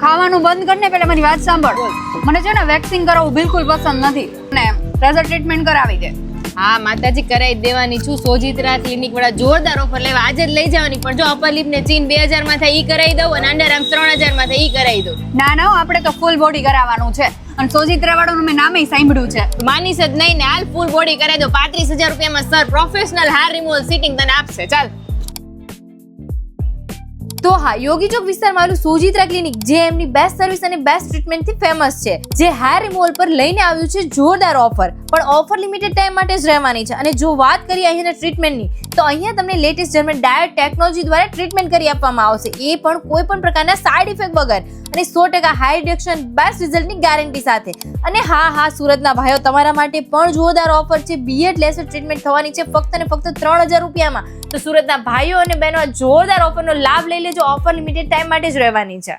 ખાવાનું બંધ કરીને પેલા મારી વાત સાંભળ. મને છે ને વેક્સિંગ કરાવવું બિલકુલ પસંદ નથી ને લેઝર ટ્રીટમેન્ટ કરાવી દે. હા માતાજી કરાવી દેવાની છું. સોજિત્રા ક્લિનિક વાળા જોરદાર ઓફર લેવા આજે જ લઈ જવાની. પણ જો અપર લિપ ને ચીન 2000 માં થાય ઈ કરાવી દઉં અને અંડર આર્મ 3000 માં થાય ઈ કરાવી દઉં. ના ના આપણે તો ફૂલ બોડી કરાવવાનું છે અને સોજિત્રા વાળાનું મેં નામે સાંભળ્યું છે. માનીશ જ નહીં ને હાલ ફૂલ બોડી કરાવી દો. 35000 રૂપિયામાં sir professional hair removal sitting તને આપશે. ચાલ. તો હા, યોગી ચોક વિસ્તારમાં આવેલું સોજિત્રા ક્લિનિક જે એમની બેસ્ટ સર્વિસ અને બેસ્ટ ટ્રીટમેન્ટથી ફેમસ છે, જે હેર રિમૂવલ પર લઈને આવ્યું છે જોરદાર ઓફર. પણ ઓફર લિમિટેડ ટાઈમ માટે જ રહેવાની છે. અને જો વાત કરીએ અહીંયાના ટ્રીટમેન્ટની, તો અહીંયા તમને લેટેસ્ટ જર્મન ડાયટ ટેકનોલોજી દ્વારા ટ્રીટમેન્ટ કરી આપવામાં આવશે, એ પણ કોઈ પણ પ્રકારના સાઇડ ઇફેક્ટ વગર અને 100% હાઈ રિડક્શન બેસ્ટ રિઝલ્ટની ગેરંટી સાથે. અને હા, સુરતના ભાઈઓ તમારા માટે પણ જોરદાર ઓફર છે. બીએડ લેસર ટ્રીટમેન્ટ થવાની છે ફક્ત ને ફક્ત 3000 રૂપિયામાં. તો સુરતના ભાઈઓ અને બહેનો જોરદાર ઓફરનો લાભ લઈ લેજો. ઓફર લિમિટેડ ટાઈમ માટે જ રહેવાની છે.